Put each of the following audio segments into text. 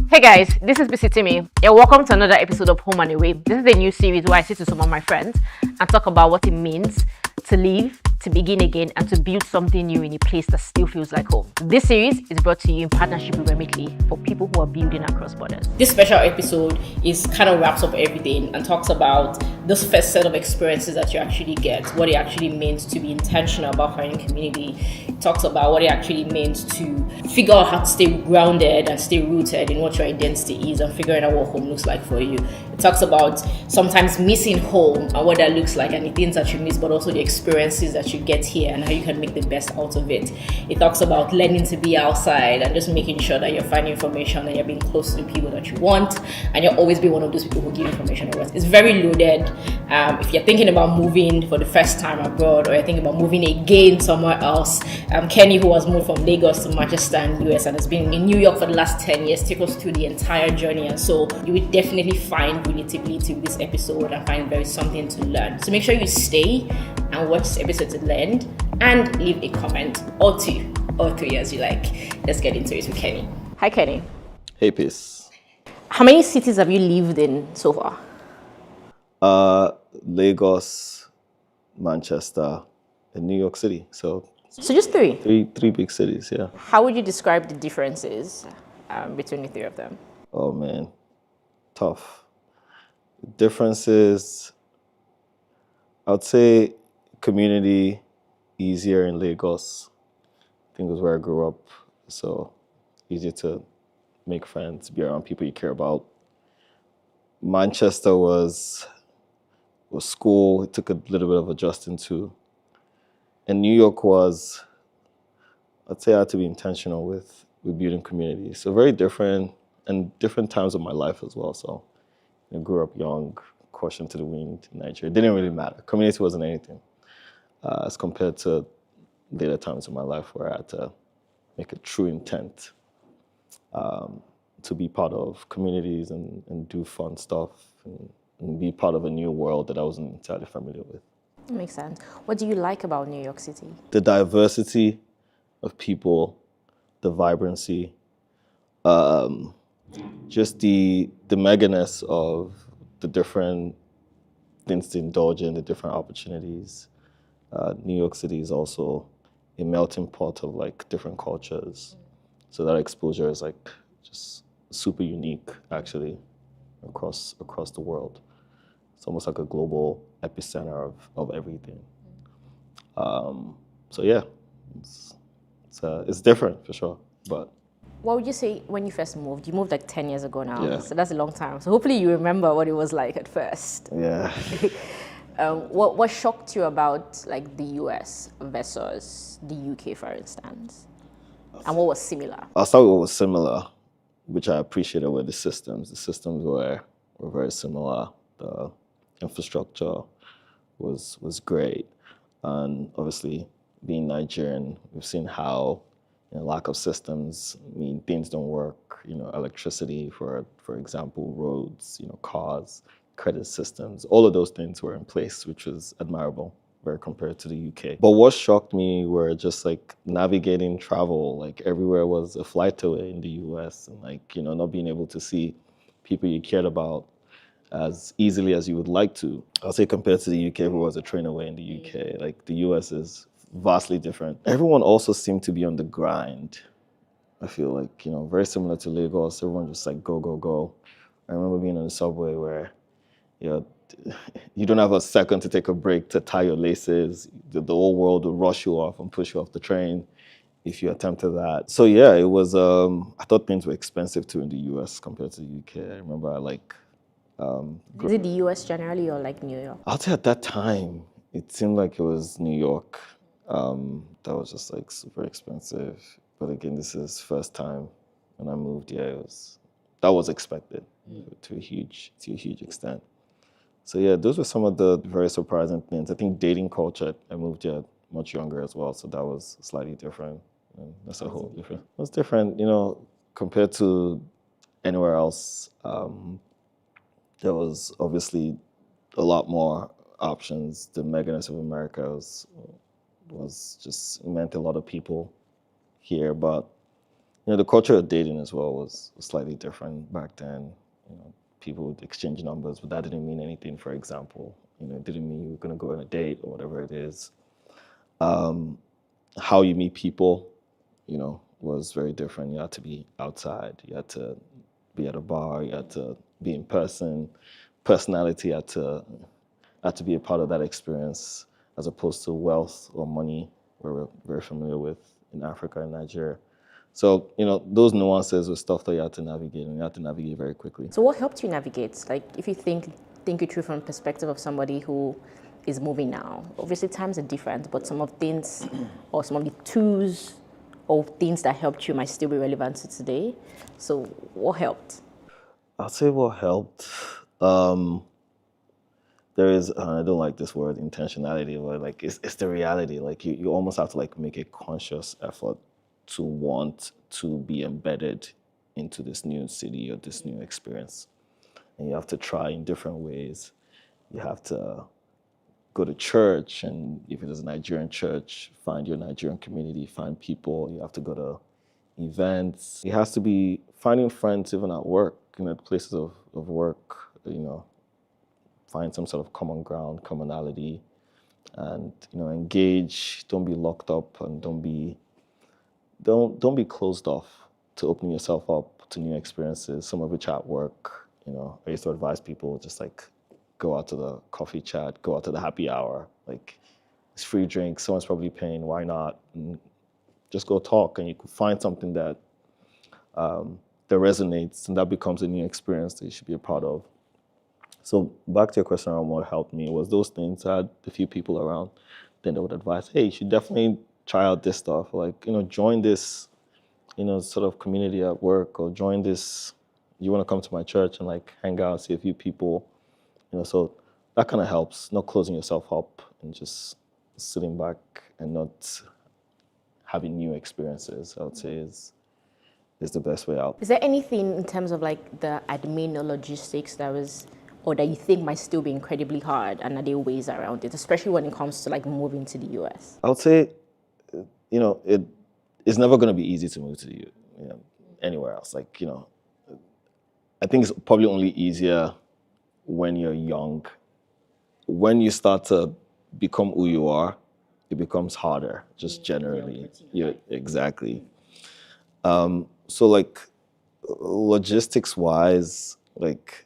Hey guys, this is Itimi, and welcome to another episode of Home and Away. This is a new series where I sit with some of my friends and talk about what it means to leave, to begin again, and to build something new in a place that still feels like home. This series is brought to you in partnership with Remitly for people who are building across borders. This special episode kind of wraps up everything and talks about this first set of experiences that you actually get, what it actually means to be intentional about finding community. It talks about what it actually means to figure out how to stay grounded and stay rooted in what your identity is and figuring out what home looks like for you. It talks about sometimes missing home and what that looks like and the things that you miss, but also the experiences that you get here and how you can make the best out of it. It talks about learning to be outside and just making sure that you're finding information and you're being close to the people that you want, and you'll always be one of those people who give information away. It's very loaded. If you're thinking about moving for the first time abroad, or you're thinking about moving again somewhere else, Kenny, who has moved from Lagos to Manchester in the US and has been in New York for the last 10 years, take us through the entire journey. And so you will definitely find relatability with this episode and find there is something to learn. So make sure you stay and watch this episode to the end and leave a comment or two or three as you like. Let's get into it with Kenny. Hi, Kenny. Hey, peace. How many cities have you lived in so far? Lagos, Manchester, and New York City. So just three? Three big cities, yeah. How would you describe the differences between the three of them? Oh, man. Tough. Differences, I would say community easier in Lagos. I think it was where I grew up. So easier to make friends, be around people you care about. Manchester was school. It took a little bit of adjusting to. And New York was, I'd say I had to be intentional with building community. So very different, and different times of my life as well. So I grew up young, caution to the wind in Nigeria. It didn't really matter. Community wasn't anything as compared to later times of my life where I had to make a true intent to be part of communities and do fun stuff and be part of a new world that I wasn't entirely familiar with. That makes sense. What do you like about New York City? The diversity of people, the vibrancy, just the meganess of the different things to indulge in, the different opportunities. New York City is also a melting pot of like different cultures. So that exposure is like just super unique actually across the world. It's almost like a global epicenter of everything. So yeah, it's different for sure. But what would you say when you first moved? You moved like 10 years ago now, yeah. So that's a long time. So hopefully you remember what it was like at first. Yeah. What shocked you about like the US versus the UK, for instance? And what was similar? I'll start with what was similar, which I appreciated were the systems. The systems were very similar. The infrastructure was great. And obviously, being Nigerian, we've seen how lack of systems mean things don't work. Electricity, for example, roads, cars, credit systems, all of those things were in place, which was admirable, very compared to the UK. But what shocked me were just like navigating travel, like everywhere was a flight away in the US, and like, not being able to see people you cared about as easily as you would like to. I'll say compared to the UK, who was a train away in the UK, like the US is vastly different. Everyone also seemed to be on the grind. I feel like, very similar to Lagos, everyone just like go, go, go. I remember being on the subway where, you don't have a second to take a break to tie your laces. The whole world will rush you off and push you off the train if you attempted that. So yeah, it was, I thought things were expensive too in the US compared to the UK. I remember Is it the US generally or like New York? I'll say at that time, it seemed like it was New York. That was just like super expensive. But again, this is first time when I moved here. That was expected to a huge extent. So yeah, those were some of the very surprising things. I think dating culture, I moved here much younger as well, so that was slightly different. And that's a whole different. It was different, compared to anywhere else. There was obviously a lot more options. The meganess of America was just meant a lot of people here, but the culture of dating as well was slightly different back then. People would exchange numbers, but that didn't mean anything, for example. It didn't mean you were going to go on a date or whatever it is. How you meet people, was very different. You had to be outside. You had to be at a bar. You had to be in person. Personality had to be a part of that experience, as opposed to wealth or money, we're very familiar with in Africa and Nigeria. So, those nuances were stuff that you had to navigate, and you had to navigate very quickly. So what helped you navigate? Like, if you think it through from the perspective of somebody who is moving now, obviously times are different, but some of things or some of the tools or things that helped you might still be relevant to today. So what helped? I'll say what helped. There is, I don't like this word, intentionality, but like it's the reality. Like you almost have to like make a conscious effort to want to be embedded into this new city or this new experience. And you have to try in different ways. You have to go to church, and if it is a Nigerian church, find your Nigerian community, find people. You have to go to events. It has to be finding friends even at work, places of work, find some sort of common ground, commonality, and engage. Don't be locked up, and don't be closed off to opening yourself up to new experiences, some of which are at work. I used to advise people just like go out to the coffee chat, go out to the happy hour. Like, it's free drinks, someone's probably paying, why not? And just go talk, and you could find something that resonates, and that becomes a new experience that you should be a part of. So back to your question around what helped me was those things. I had a few people around, then they would advise, hey, you should definitely try out this stuff. Like, join this, sort of community at work, or join this, you want to come to my church and like hang out, see a few people, so that kind of helps, not closing yourself up and just sitting back and not having new experiences, I would say is the best way out. Is there anything in terms of like the admin or logistics that you think might still be incredibly hard, and are there ways around it, especially when it comes to like moving to the US? I would say, it's never going to be easy to move to the anywhere else. Like, I think it's probably only easier when you're young. When you start to become who you are, it becomes harder, just generally. Yeah, exactly. So like logistics-wise, like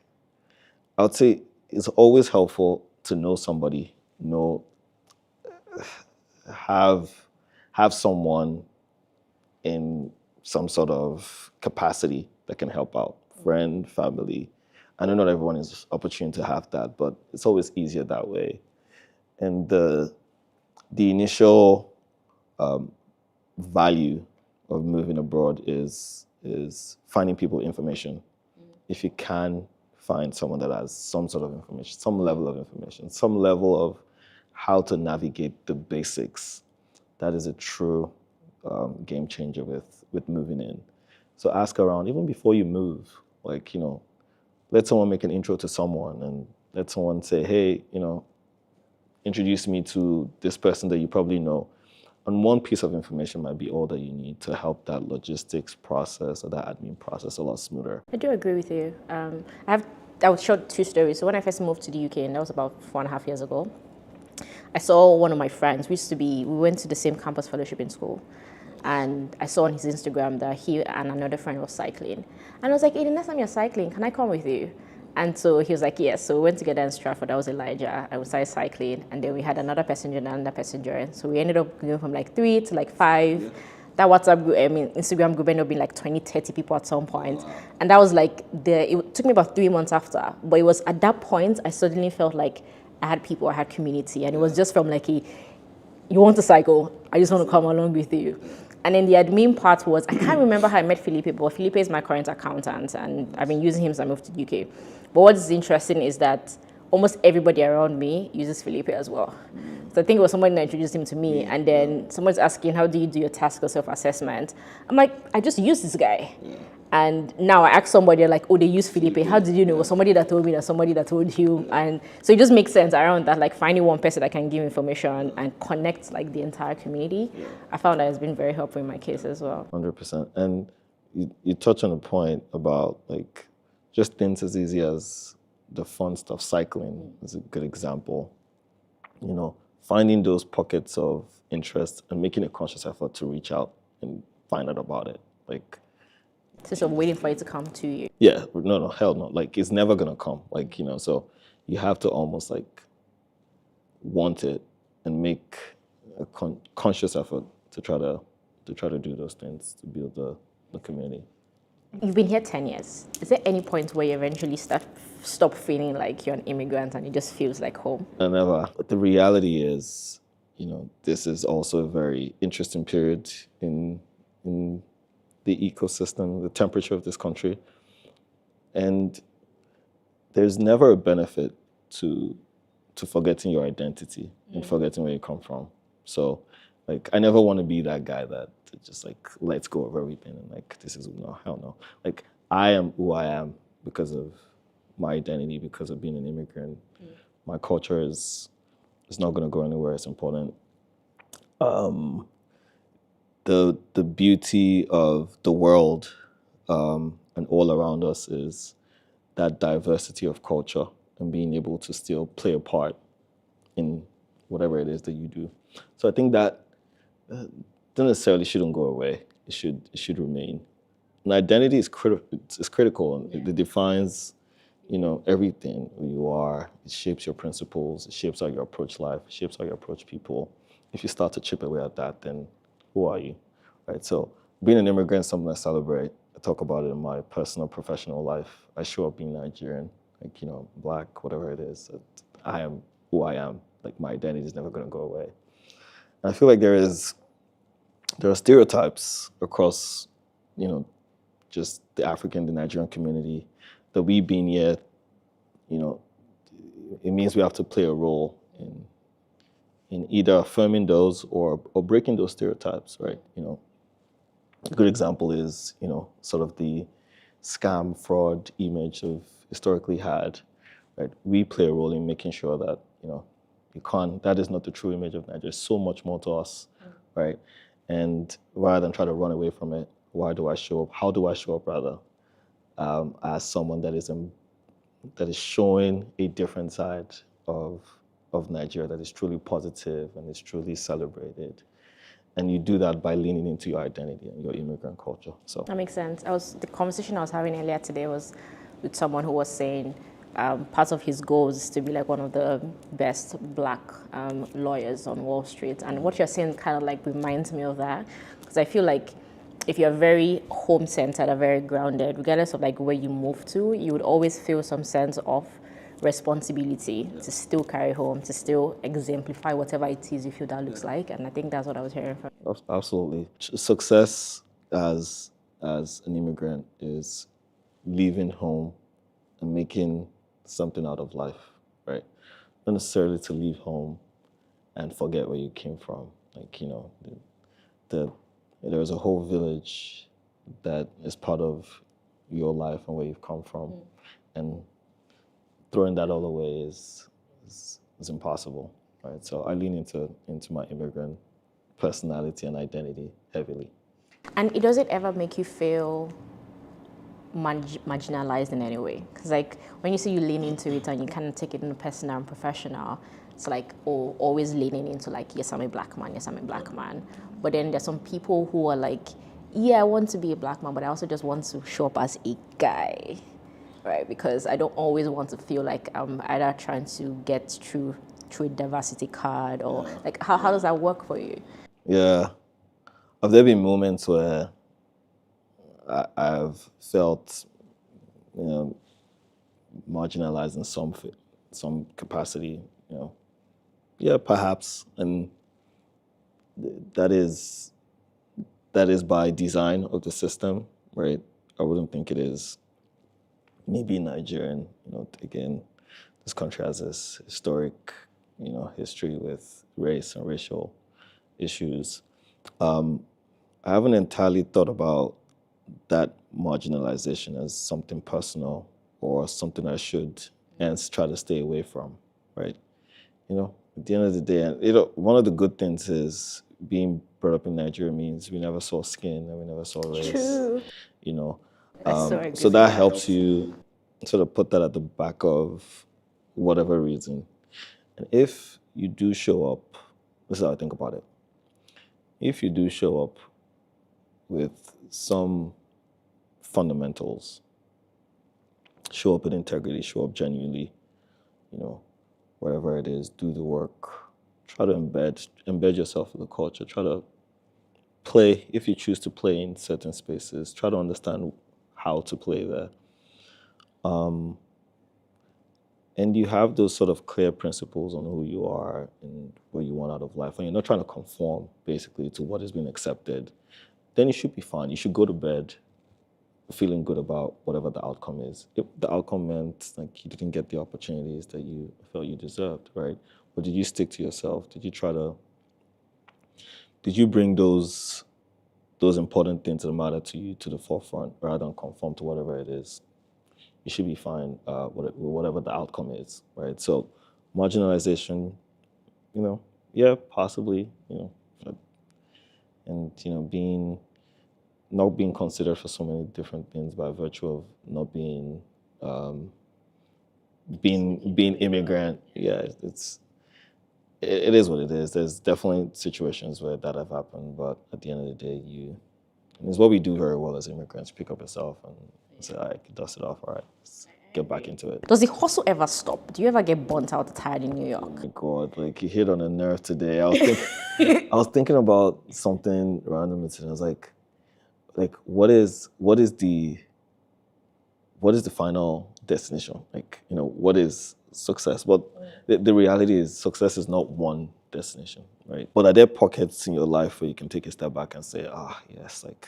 I would say it's always helpful to know somebody, have someone in some sort of capacity that can help out, friend, family. I know not everyone is opportune to have that, but it's always easier that way. And the initial value of moving abroad is finding people information. If you can find someone that has some sort of information, some level of information, some level of how to navigate the basics, that is a true game changer with moving in. So ask around, even before you move, like, let someone make an intro to someone, and let someone say, hey, introduce me to this person that you probably know. And one piece of information might be all that you need to help that logistics process or that admin process a lot smoother. I do agree with you. I would share 2 stories. So when I first moved to the UK, and that was about 4.5 years ago, I saw one of my friends. We went to the same campus fellowship in school. And I saw on his Instagram that he and another friend was cycling. And I was like, hey, the next time you're cycling, can I come with you? And so he was like, yes. So we went together in Stratford. That was Elijah. And we started cycling. And then we had another passenger and another passenger. And so we ended up going from like 3 to like 5. Yeah. That WhatsApp group, Instagram group ended up being like 20, 30 people at some point. Wow. And that was like, it took me about 3 months after. But it was at that point, I suddenly felt like I had people, I had community. And it was just from like, you want to cycle? I just want to come along with you. And then the admin part was, I can't remember how I met Felipe, but Felipe is my current accountant, and I've been using him since I moved to the UK. But what is interesting is that almost everybody around me uses Felipe as well. So I think it was somebody that introduced him to me, and then someone's asking, how do you do your task or self-assessment? I'm like, I just use this guy. And now I ask somebody like, oh, they use Felipe. How did you know? It was somebody that told me that somebody that told you. And so it just makes sense around that, like finding one person that can give information and connect like the entire community. I found that has been very helpful in my case as well. 100%. And you touch on a point about like just things as easy as the fun stuff. Cycling is a good example. You know, finding those pockets of interest and making a conscious effort to reach out and find out about it. Like, So I'm waiting for it to come to you. yeah, no, hell no. Like, it's never gonna come. Like, you know, so you have to almost like want it and make a conscious effort to try to do those things to build the community. You've been here 10 years. Is there any point where you eventually stop feeling like you're an immigrant and it just feels like home? I never. But the reality is, you know, this is also a very interesting period in the ecosystem, the temperature of this country. And there's never a benefit to forgetting your identity and forgetting where you come from. So, like, I never want to be that guy that just like lets go of everything and like this is no, hell no. Like, I am who I am because of my identity, because of being an immigrant. My culture is not going to go anywhere. It's important. The beauty of the world and all around us is that diversity of culture and being able to still play a part in whatever it is that you do. So I think that don't necessarily shouldn't go away. It should remain. And identity is critical. And it defines, you know, everything who you are. It shapes your principles. It shapes how you approach life. It shapes how you approach people. If you start to chip away at that, then who are you, right? So being an immigrant is something I celebrate. I talk about it in my personal, professional life. I show up being Nigerian, like, you know, Black, whatever it is. I am who I am. Like, my identity is never going to go away. And I feel like there are stereotypes across, you know, just the African, the Nigerian community, that we being here, you know, it means we have to play a role in either affirming those or breaking those stereotypes, right? You know, a good example is, you know, sort of the scam fraud image of historically had, right? We play a role in making sure that, you know, that is not the true image of Nigeria. There's so much more to us, right? And rather than try to run away from it, why do I show up? How do I show up rather, as someone that is showing a different side of Nigeria that is truly positive and is truly celebrated. And you do that by leaning into your identity and your immigrant culture. So That makes sense. The conversation I was having earlier today was with someone who was saying part of his goals is to be like one of the best Black lawyers on Wall Street. And what you're saying kind of like reminds me of that, because I feel like if you're very home-centered or very grounded, regardless of like where you move to, you would always feel some sense of responsibility to still carry home, to still exemplify whatever it is you feel that looks like. And I think that's what I was hearing from you. absolutely, success as an immigrant is leaving home and making something out of life, right? Not necessarily to leave home and forget where you came from. Like, you know, there's a whole village that is part of your life and where you've come from. And throwing that all away is impossible, right? So I lean into my immigrant personality and identity heavily. And does it ever make you feel marginalized in any way? Because like when you say you lean into it and you kind of take it in personal and professional, it's like, oh, always leaning into like, yes, I'm a Black man, yes, I'm a Black man. But then there's some people who are like, yeah, I want to be a Black man, but I also just want to show up as a guy, right? Because I don't always want to feel like I'm either trying to get through a diversity card or like, how does that work for you? Yeah. Have there been moments where I've felt, you know, marginalized in some capacity, you know? Yeah, perhaps. And that is by design of the system, right? I wouldn't think it is maybe Nigerian, you know, again, this country has this historic, you know, history with race and racial issues. I haven't entirely thought about that marginalization as something personal or something I should hence try to stay away from, right? You know, at the end of the day, you know, one of the good things is being brought up in Nigeria means we never saw skin and we never saw race. True. you know. I so agree So with that that. helps you sort of put that at the back of whatever reason. And if you do show up, this is how I think about it. If you do show up with some fundamentals, show up with integrity, show up genuinely, you know, whatever it is, do the work, try to embed yourself in the culture, try to play, if you choose to play in certain spaces, try to understand how to play there. And you have those sort of clear principles on who you are and what you want out of life, and you're not trying to conform basically to what has been accepted, then you should be fine. You should go to bed feeling good about whatever the outcome is. If the outcome meant like you didn't get the opportunities that you felt you deserved, right? But did you stick to yourself? Did you bring those important things that matter to you to the forefront rather than conform to whatever it is? You should be fine with whatever the outcome is, right? So marginalization, yeah, possibly, and not being considered for so many different things by virtue of not being being immigrant. Yeah, it is what it is. There's definitely situations where that have happened, but at the end of the day, and it's what we do very well as immigrants: pick up yourself and say, "I can dust it off. All right, let's get back into it." Does the hustle ever stop? Do you ever get burnt out or tired in New York? Oh my God, like you hit on a nerve today. I was thinking about something random and I was like, what is the final destination? Like, what is success? But the reality is success is not one destination, right? But are there pockets in your life where you can take a step back and say, yes, like,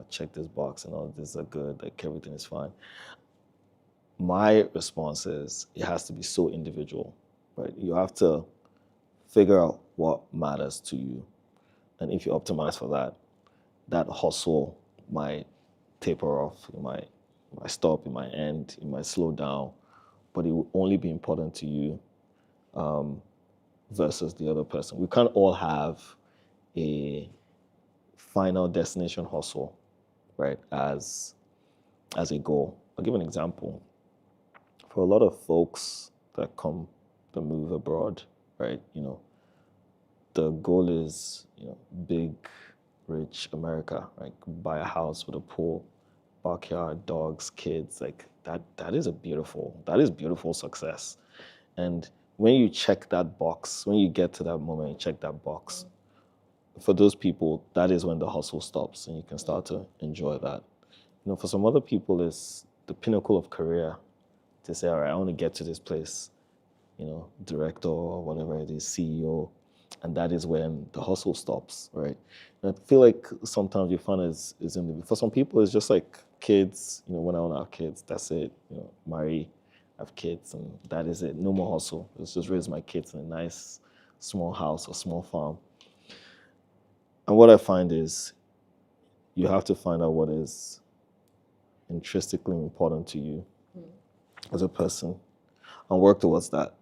check this box and all this are good, like everything is fine. My response is it has to be so individual, right? You have to figure out what matters to you. And if you optimize for that hustle might taper off, it might stop, it might end, it might slow down, but it will only be important to you versus the other person. We can't all have a final destination hustle, right, as a goal. I'll give an example. For a lot of folks that move abroad, right, the goal is, big, rich America, like buy a house with a pool, backyard, dogs, kids, like that is beautiful success. And when you check that box, when you get to that moment, you check that box, for those people, that is when the hustle stops and you can start to enjoy that. For some other people, it's the pinnacle of career to say, all right, I want to get to this place, director or whatever it is, CEO, and that is when the hustle stops, right? And I feel like sometimes you find for some people, it's just like kids, when I want to have kids, that's it, marry, have kids, and that is it. No more hustle. Let's just raise my kids in a nice small house or small farm. And what I find is you have to find out what is intrinsically important to you as a person and work towards that.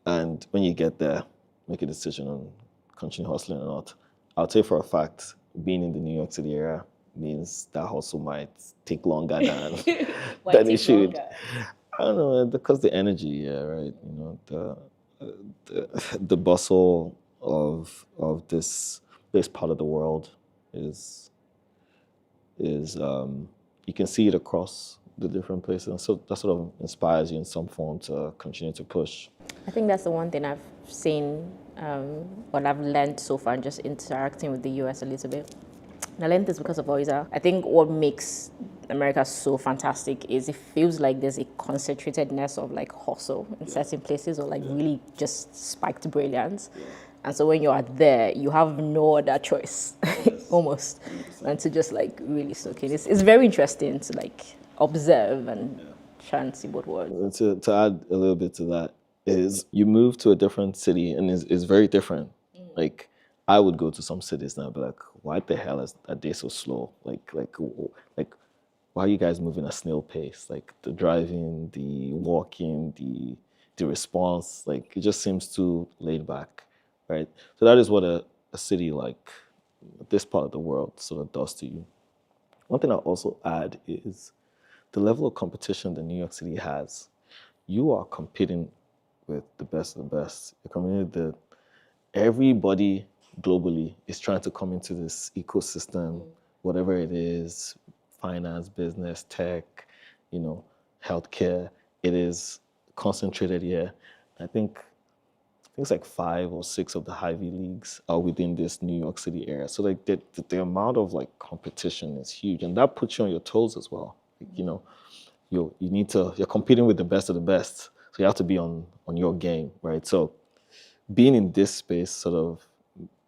And when you get there, make a decision on continue hustling or not. I'll tell you for a fact, being in the New York City area means that hustle might take longer than it should. Longer? I don't know, because the energy, yeah, right. The bustle of this part of the world is you can see it across the different places, and so that sort of inspires you in some form to continue to push. I think that's the one thing I've seen, what I've learned so far, just interacting with the US a little bit. And I learned this because of Oiza. I think what makes America so fantastic is it feels like there's a concentratedness of like hustle in certain places, or like really just spiked brilliance. And so when you are there, you have no other choice, almost, than to just like really soak in. It's very interesting to like observe and try and see what works. To add a little bit to that is you move to a different city and it's very different. Like I would go to some cities now and be like, why the hell are they so slow? Like why are you guys moving at snail pace? Like the driving, the walking, the response, like it just seems too laid back, right? So that is what a city like this part of the world sort of does to you. One thing I'll also add is the level of competition that New York City has. You are competing with the best of the best. You're competing with everybody globally is trying to come into this ecosystem, whatever it is, finance, business, tech, you know, healthcare. It is concentrated here. I think it's like 5 or 6 of the Ivy leagues are within this New York City area. So like the amount of like competition is huge, and that puts you on your toes as well. You know, you're competing with the best of the best, so you have to be on your game, right? So being in this space sort of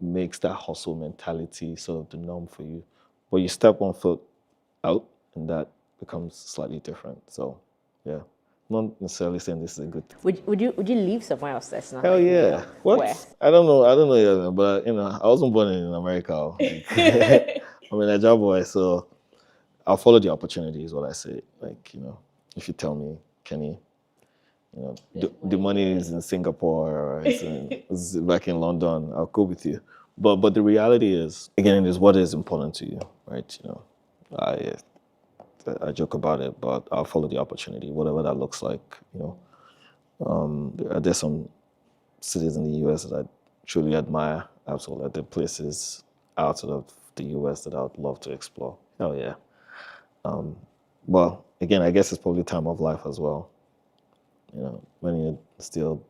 makes that hustle mentality sort of the norm for you. But you step one foot out, and that becomes slightly different. So yeah, not necessarily saying this is a good thing. Would you leave somewhere else that's not Hell like New yeah. York? What? Where? I don't know. I don't know yet, but I wasn't born in America. Like, I'm a Nigeria boy, so I'll follow the opportunity. Is what I say. Like, if you tell me, Kenny, the money is in Singapore or it's back in London, I'll go with you. But the reality is, again, it is what is important to you, right? I joke about it, but I'll follow the opportunity, whatever that looks like. There's some cities in the US that I truly admire. Absolutely, there are places outside of the US that I would love to explore. Oh yeah. Well, again, I guess it's probably time of life as well. When you're still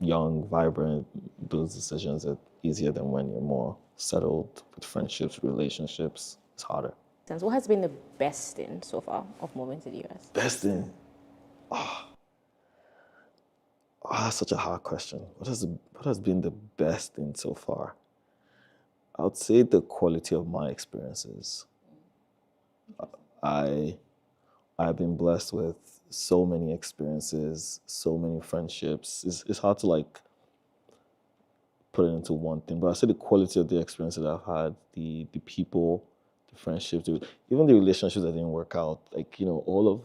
young, vibrant, those decisions are easier than when you're more settled with friendships, relationships. It's harder. What has been the best thing so far of moving to the US? Best thing. That's such a hard question. What has been the best thing so far? I would say the quality of my experiences. I I've been blessed with so many experiences, so many friendships. It's hard to like put it into one thing, but I say the quality of the experiences I've had, the people, the friendships, even the relationships that didn't work out. Like all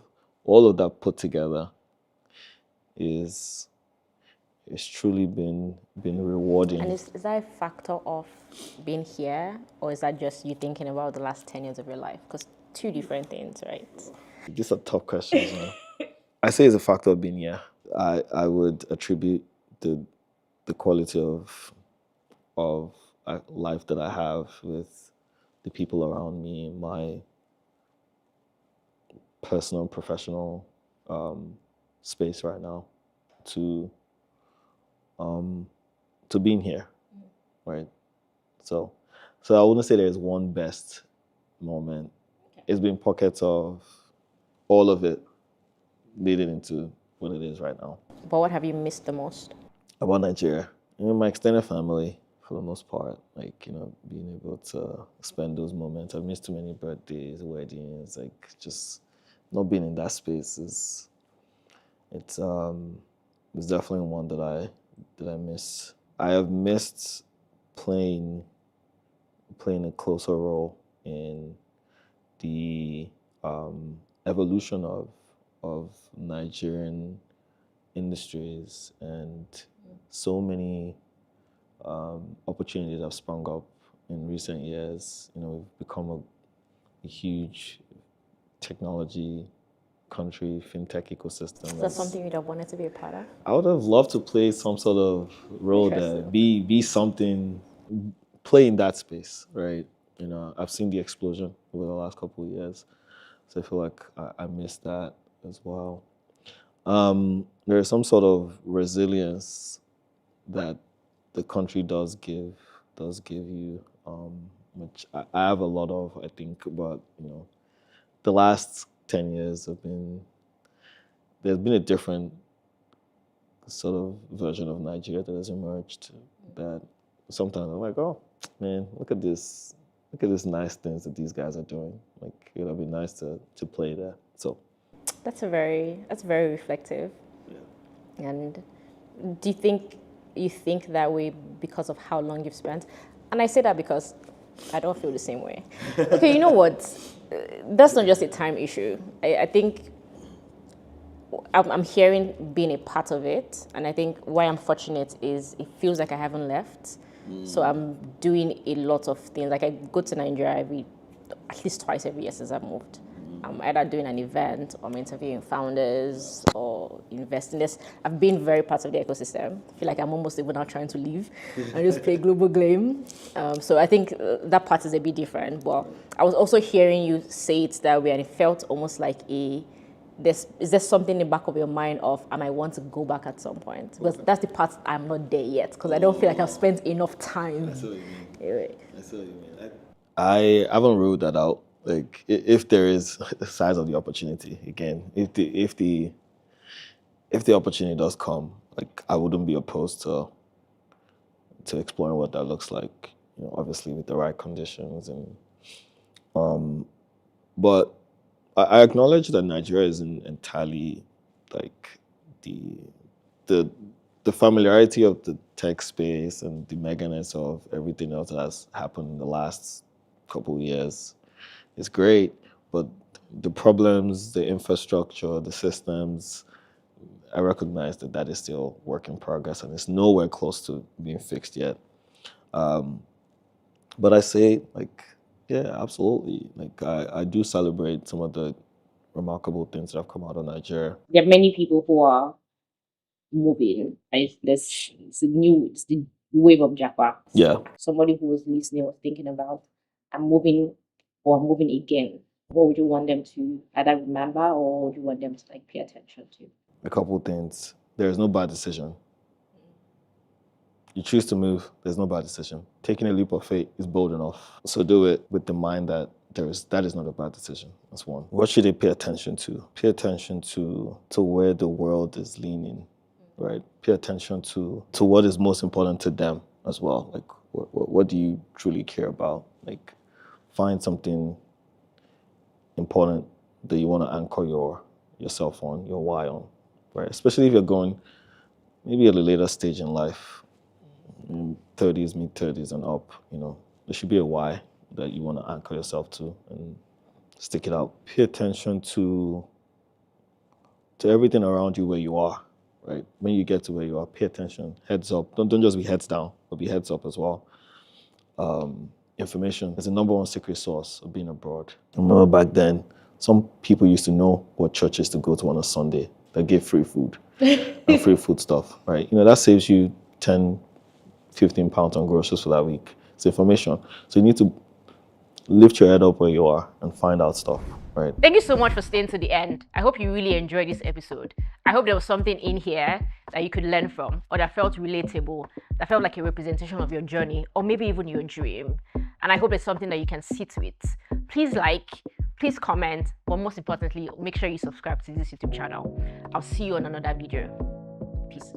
of that put together is it's truly been rewarding. And is that a factor of being here, or is that just you thinking about the last 10 years of your life? Because two different things, right? These are tough questions. I say it's a factor of being here. I would attribute the quality of life that I have with the people around me, my personal and professional space right now, to being here, right? So I wouldn't say there's one best moment. It's been pockets of all of it leading into what it is right now. But what have you missed the most? About Nigeria, my extended family for the most part, like being able to spend those moments. I've missed too many birthdays, weddings, like just not being in that space it's definitely one that I miss. I have missed playing a closer role in the evolution of Nigerian industries, and so many opportunities have sprung up in recent years. We've become a huge technology country, fintech ecosystem. Is that something you'd have wanted to be a part of? I would have loved to play some sort of role there, be something, play in that space, right? I've seen the explosion over the last couple of years, so I feel like I missed that as well. There is some sort of resilience that the country does give you, which I have a lot of, I think. But the last 10 years there's been a different sort of version of Nigeria that has emerged, that sometimes I'm like, oh man, look at this nice things that these guys are doing. Like, it would be nice to play there. So that's very reflective. Yeah. And do you think that way because of how long you've spent? And I say that because I don't feel the same way. Okay, you know what? That's not just a time issue. I think I'm hearing being a part of it, and I think why I'm fortunate is it feels like I haven't left. So I'm doing a lot of things. Like, I go to Nigeria every at least twice every year since I moved. I'm either doing an event or I'm interviewing founders or investing. I've been very part of the ecosystem. I feel like I'm almost even now trying to leave and just play global game. So I think that part is a bit different. But I was also hearing you say it that way, and it felt almost like is there something in the back of your mind of I might want to go back at some point? Because that's the part I'm not there yet, because I don't feel like I've spent enough time. I see what you mean. Anyway. I see what you mean. I haven't ruled that out. Like if there is the size of the opportunity, again, if the opportunity does come, like I wouldn't be opposed to exploring what that looks like. You know, obviously with the right conditions and but I acknowledge that Nigeria isn't entirely like the familiarity of the tech space and the meganess of everything else that has happened in the last couple of years is great, but the problems, the infrastructure, the systems, I recognize that is still work in progress and it's nowhere close to being fixed yet. But I say, like, yeah, absolutely. Like, I do celebrate some of the remarkable things that have come out of Nigeria. There are many people who are moving. It's the wave of Japa. Yeah. Somebody who was listening was thinking about, I'm moving or I'm moving again. What would you want them to either remember, or would you want them to like pay attention to? A couple of things. There is no bad decision. You choose to move, there's no bad decision. Taking a leap of faith is bold enough. So do it with the mind that that is not a bad decision. That's one. What should they pay attention to? Pay attention to where the world is leaning, right? Pay attention to what is most important to them as well. Like, what do you truly care about? Like, find something important that you want to anchor yourself on, your why on, right? Especially if you're going maybe at a later stage in life, 30s, mid-30s and up, you know, there should be a why that you want to anchor yourself to and stick it out. Pay attention to everything around you where you are, right? When you get to where you are, pay attention, heads up. Don't just be heads down, but be heads up as well. Information is the number one secret source of being abroad. I remember back then, some people used to know what churches to go to on a Sunday that gave free food and free food stuff, right? You know, that saves you 10, 15 pounds on groceries for that week. It's information. So you need to lift your head up where you are and find out stuff, right? Thank you so much for staying to the end. I hope you really enjoyed this episode. I hope there was something in here that you could learn from, or that felt relatable, that felt like a representation of your journey, or maybe even your dream. And I hope it's something that you can sit with. Please like, please comment, but most importantly, make sure you subscribe to this YouTube channel. I'll see you on another video. Peace.